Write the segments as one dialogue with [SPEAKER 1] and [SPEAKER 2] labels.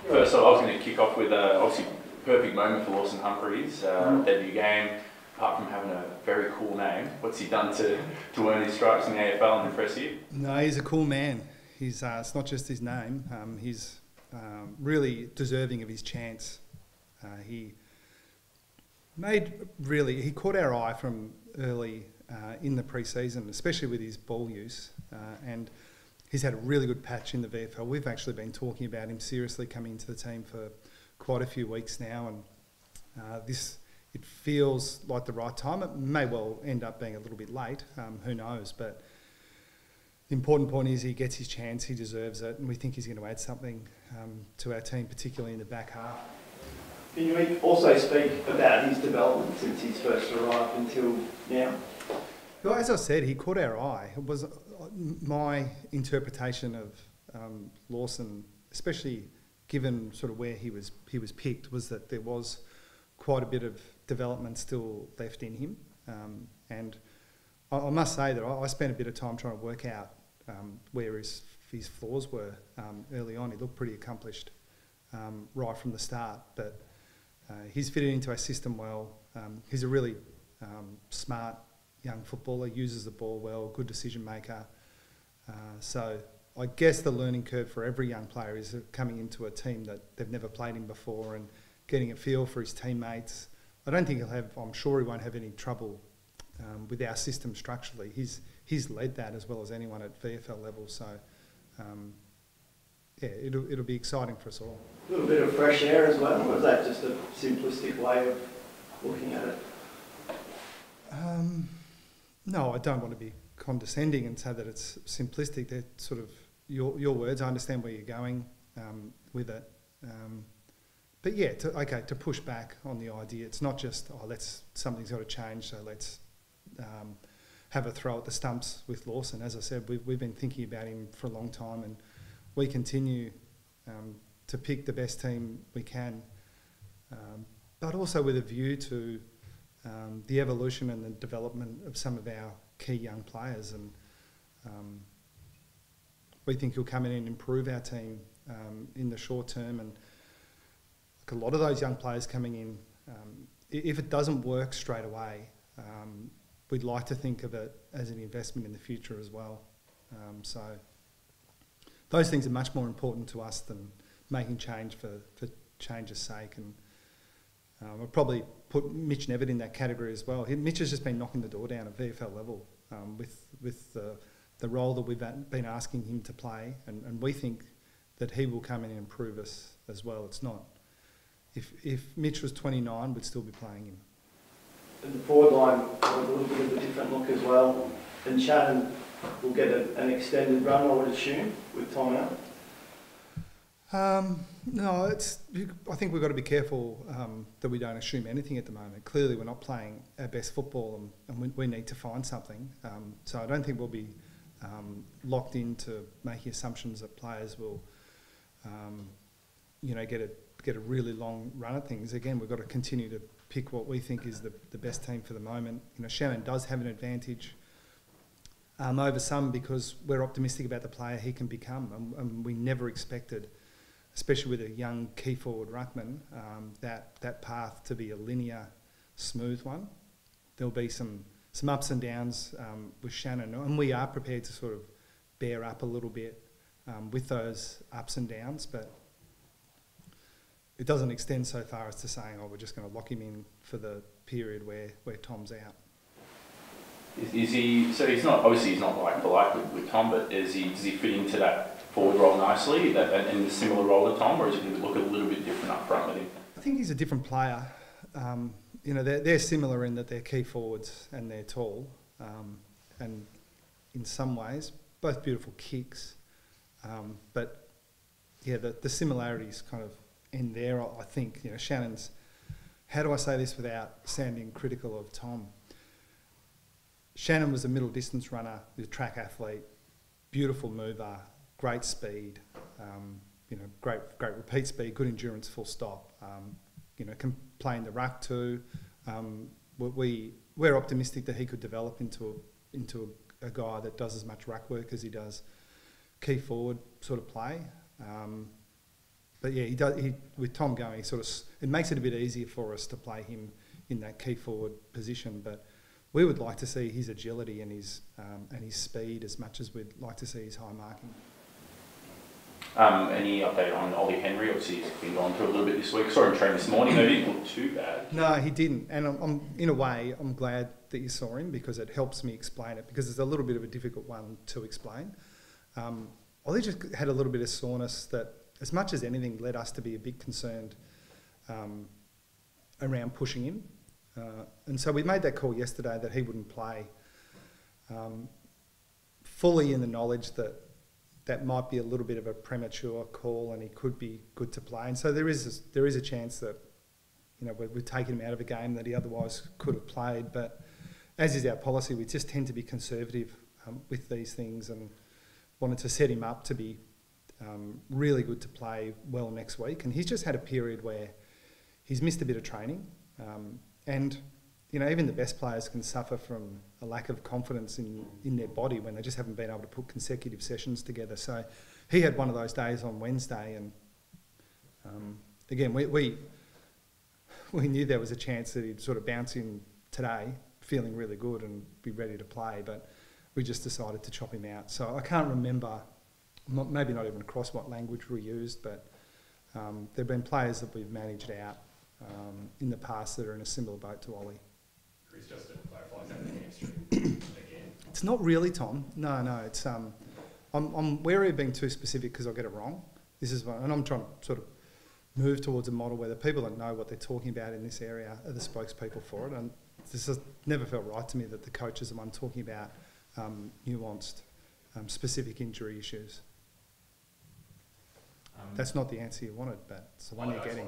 [SPEAKER 1] First off, I was going to kick off with obviously perfect moment for Lawson Humphries, debut game. Apart from having a very cool name, what's he done to earn his stripes in the AFL and impress you?
[SPEAKER 2] No, he's a cool man. He's it's not just his name. He's really deserving of his chance. He caught our eye from early in the pre-season, especially with his ball use, and he's had a really good patch in the VFL. We've actually been talking about him seriously coming into the team for quite a few weeks now, and it feels like the right time. It may well end up being a little bit late, who knows, but the important point is he gets his chance, he deserves it, and we think he's going to add something to our team, particularly in the back half.
[SPEAKER 3] Can you also speak about his development since he's first arrived until now?
[SPEAKER 2] Well, as I said, he caught our eye. It was my interpretation of Lawson, especially given sort of where he was picked, was that there was quite a bit of development still left in him, and I must say that I spent a bit of time trying to work out where his flaws were early on. He looked pretty accomplished right from the start, but he's fitted into our system well. He's a really smart young footballer, uses the ball well, good decision maker. So I guess the learning curve for every young player is coming into a team that they've never played in before and getting a feel for his teammates. I don't think I'm sure he won't have any trouble with our system structurally. He's led that as well as anyone at VFL level, so yeah, it'll be exciting for us all.
[SPEAKER 3] A little bit of fresh air as well, or is that just a simplistic way of looking at it?
[SPEAKER 2] No, I don't want to be condescending and say that it's simplistic. They're sort of your words. I understand where you're going with it. But yeah, to push back on the idea, it's not just, something's got to change, so let's have a throw at the stumps with Lawson. As I said, we've been thinking about him for a long time, and we continue to pick the best team we can, but also with a view to the evolution and the development of some of our key young players, and we think he'll come in and improve our team in the short term. And a lot of those young players coming in, if it doesn't work straight away, we'd like to think of it as an investment in the future as well. So those things are much more important to us than making change for change's sake. And I'll probably put Mitch Nevitt in that category as well. Mitch has just been knocking the door down at VFL level with the role that we've been asking him to play, and we think that he will come in and improve us as well. It's not... If Mitch was 29, we'd still be playing him.
[SPEAKER 3] And the forward line a little bit of a different look as well. And Shannon will get an extended run, I would assume, with time out.
[SPEAKER 2] No, I think we've got to be careful that we don't assume anything at the moment. Clearly, we're not playing our best football, and we need to find something. So I don't think we'll be locked into making assumptions that players will, get a really long run at things. Again, we've got to continue to pick what we think is the best team for the moment. Shannon does have an advantage over some because we're optimistic about the player he can become, and we never expected, especially with a young key forward ruckman, that path to be a linear, smooth one. There'll be some ups and downs with Shannon, and we are prepared to sort of bear up a little bit with those ups and downs, but it doesn't extend so far as to saying, we're just going to lock him in for the period where Tom's out.
[SPEAKER 1] Is he? So he's not like for like with Tom, but does he fit into that forward role nicely, and in a similar role to Tom, or is he going to look a little bit different up front with him?
[SPEAKER 2] I think he's a different player. They're similar in that they're key forwards and they're tall, and in some ways both beautiful kicks. But yeah, the similarities kind of end there. I think Shannon's. How do I say this without sounding critical of Tom? Shannon was a middle distance runner, he was a track athlete, beautiful mover, great speed, great repeat speed, good endurance, full stop. Can play in the ruck too. We're optimistic that he could develop into a guy that does as much ruck work as he does key forward sort of play. but yeah, he does. With Tom going, it makes it a bit easier for us to play him in that key forward position. But we would like to see his agility and his speed as much as we'd like to see his high marking.
[SPEAKER 1] Any update on Ollie Henry? Obviously, he's been gone through a little bit this week. Saw him train this morning. He didn't look too bad.
[SPEAKER 2] No, he didn't. And I'm in a way, I'm glad that you saw him because it helps me explain it, because it's a little bit of a difficult one to explain. Ollie just had a little bit of soreness that, as much as anything, led us to be a bit concerned around pushing him. And so we made that call yesterday that he wouldn't play, fully in the knowledge that that might be a little bit of a premature call and he could be good to play. And so there is a chance that, you know, we've taken him out of a game that he otherwise could have played. But as is our policy, we just tend to be conservative with these things, and wanted to set him up to be really good to play well next week. And he's just had a period where he's missed a bit of training. And, you know, even the best players can suffer from a lack of confidence in their body when they just haven't been able to put consecutive sessions together. So he had one of those days on Wednesday, and again, we knew there was a chance that he'd sort of bounce in today feeling really good and be ready to play, but we just decided to chop him out. So I can't remember, maybe not even across what language we used, but there have been players that we've managed out in the past that are in a similar boat to Ollie.
[SPEAKER 4] Chris, just to clarify, is that the hamstring again?
[SPEAKER 2] It's not really, Tom. No. It's I'm wary of being too specific because I'll get it wrong. This is one, and I'm trying to sort of move towards a model where the people that know what they're talking about in this area are the spokespeople for it. And this has never felt right to me that the coach is the one talking about nuanced, specific injury issues. That's not the answer you wanted, but it's the one you're getting.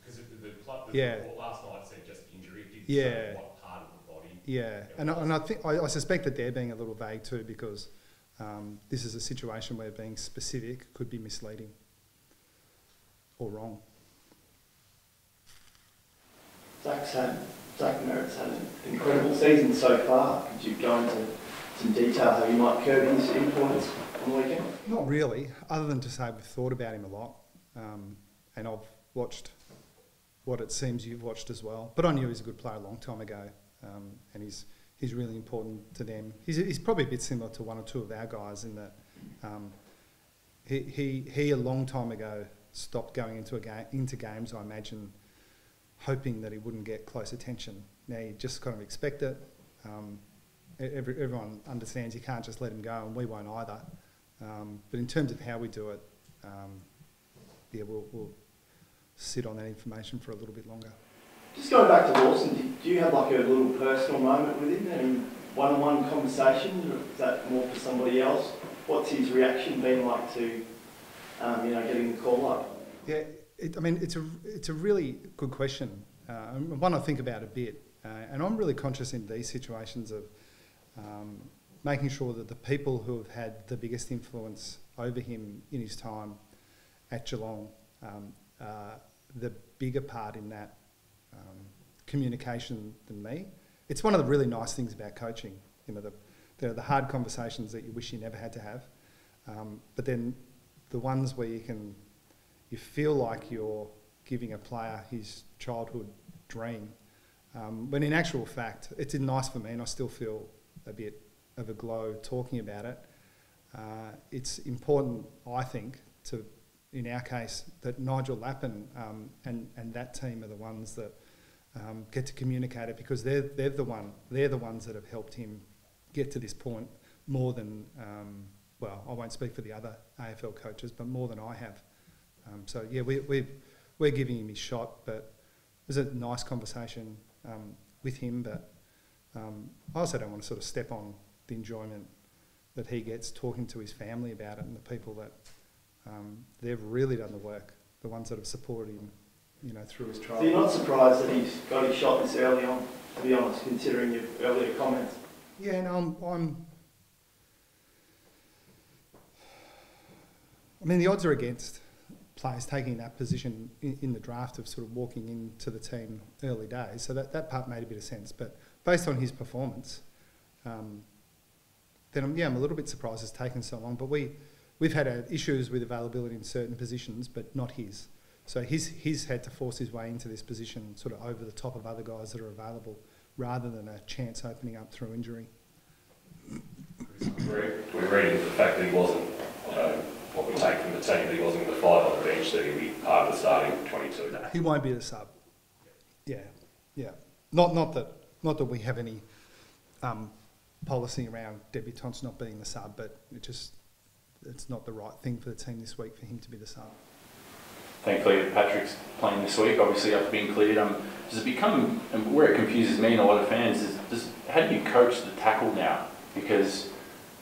[SPEAKER 4] Because the club,
[SPEAKER 2] Yeah.
[SPEAKER 4] report last night said just injury. It didn't
[SPEAKER 2] Yeah.
[SPEAKER 4] say what part of the body.
[SPEAKER 2] Yeah, and I think I suspect that they're being a little vague too, because this is a situation where being specific could be misleading or wrong.
[SPEAKER 3] Zach Merritt's had an incredible season so far. Could you go into some detail how you might curb his influence on the weekend?
[SPEAKER 2] Not really, other than to say we've thought about him a lot, and I've watched what it seems you've watched as well. But I knew he was a good player a long time ago, and he's really important to them. He's probably a bit similar to one or two of our guys in that he a long time ago stopped going into games, I imagine, hoping that he wouldn't get close attention. Now you just kind of expect it. Everyone understands you can't just let him go, and we won't either. But in terms of how we do it, we'll sit on that information for a little bit longer.
[SPEAKER 3] Just going back to Lawson, do you have like a little personal moment with him? Any one-on-one conversation, or is that more for somebody else? What's his reaction been like to, getting the call up?
[SPEAKER 2] Yeah, it's a really good question, one I think about a bit, and I'm really conscious in these situations of making sure that the people who have had the biggest influence over him in his time at Geelong the bigger part in that communication than me. It's one of the really nice things about coaching, the hard conversations that you wish you never had to have, but then the ones where you feel like you're giving a player his childhood dream, when in actual fact it's nice for me, and I still feel a bit of a glow talking about it. It's important, I think, in our case, that Nigel Lappin and that team are the ones that get to communicate it, because they're the ones that have helped him get to this point more than I won't speak for the other AFL coaches, but more than I have. So yeah, we're giving him his shot, but it was a nice conversation with him. But I also don't want to sort of step on the enjoyment that he gets talking to his family about it, and the people that they've really done the work, the ones that have supported him, through his trial.
[SPEAKER 3] So you're not surprised that he's got his shot this early on, to be honest, considering your earlier comments?
[SPEAKER 2] Yeah, no, the odds are against players taking that position in the draft of sort of walking into the team early days. So that part made a bit of sense. But based on his performance, then I'm a little bit surprised it's taken so long. But we've had issues with availability in certain positions, but not his. So he's had to force his way into this position sort of over the top of other guys that are available, rather than a chance opening up through injury.
[SPEAKER 4] We read into the fact that he wasn't, what we take from the team, that he wasn't going to fight on the bench, that he'll be part of the starting 22.
[SPEAKER 2] He won't be the sub. Yeah. Not that we have any policy around debutants not being the sub, but it's not the right thing for the team this week for him to be the sub.
[SPEAKER 1] Thankfully, Patrick's playing this week, obviously after being cleared. Does it become, and where it confuses me and a lot of fans, is how do you coach the tackle now? Because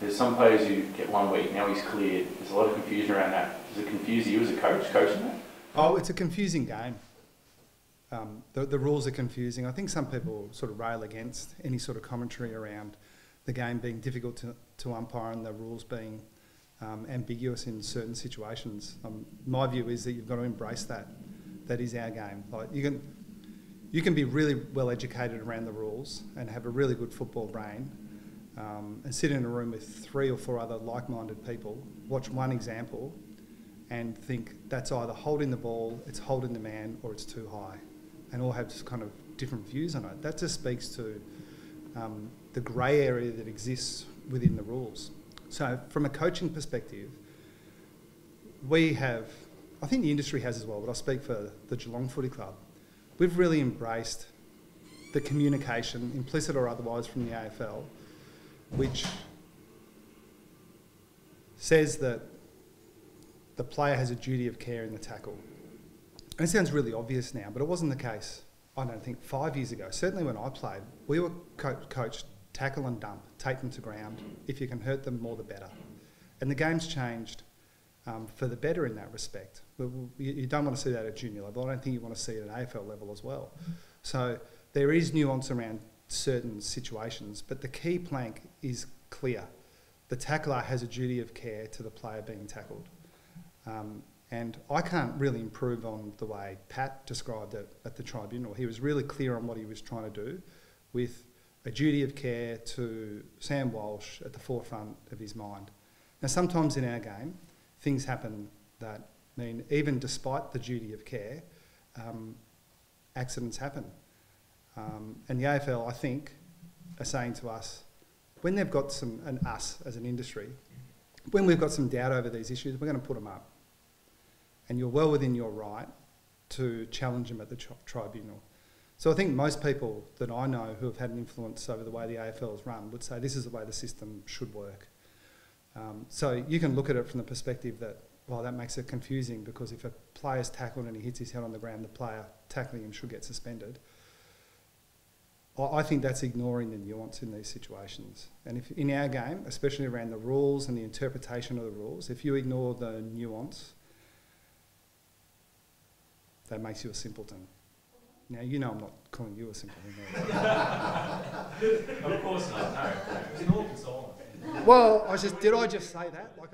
[SPEAKER 1] there's some players who get 1 week, now he's cleared. There's a lot of confusion around that. Does it confuse you as a coach, coaching that? Oh,
[SPEAKER 2] it's a confusing game. The rules are confusing. I think some people sort of rail against any sort of commentary around the game being difficult to umpire and the rules being ambiguous in certain situations. My view is that you've got to embrace that. That is our game. Like you can be really well educated around the rules and have a really good football brain, and sit in a room with 3 or 4 other like-minded people, watch one example, and think that's either holding the ball, it's holding the man, or it's too high, and all have kind of different views on it. That just speaks to the grey area that exists within the rules. So from a coaching perspective, we have, I think the industry has as well, but I speak for the Geelong Footy Club, we've really embraced the communication, implicit or otherwise, from the AFL, which says that the player has a duty of care in the tackle. And it sounds really obvious now, but it wasn't the case, I don't think, 5 years ago. Certainly when I played, we were coached tackle and dump, take them to ground. If you can hurt them more, the better. And the game's changed for the better in that respect. You don't want to see that at junior level. I don't think you want to see it at AFL level as well. So there is nuance around certain situations, but the key plank is clear. The tackler has a duty of care to the player being tackled. And I can't really improve on the way Pat described it at the tribunal. He was really clear on what he was trying to do, with a duty of care to Sam Walsh at the forefront of his mind. Now, sometimes in our game, things happen that mean, even despite the duty of care, accidents happen. And the AFL, I think, are saying to us, when they've got and us as an industry, when we've got some doubt over these issues, we're going to put them up. And you're well within your right to challenge them at the tribunal. So I think most people that I know who have had an influence over the way the AFL is run would say this is the way the system should work. So you can look at it from the perspective that, well, that makes it confusing, because if a player's tackled and he hits his head on the ground, the player tackling him should get suspended. I think that's ignoring the nuance in these situations. And if in our game, especially around the rules and the interpretation of the rules, if you ignore the nuance, that makes you a simpleton. Now, you know I'm not calling you a simpleton.
[SPEAKER 4] Of course not, no. It was an all console.
[SPEAKER 2] Well, did I just say that? Like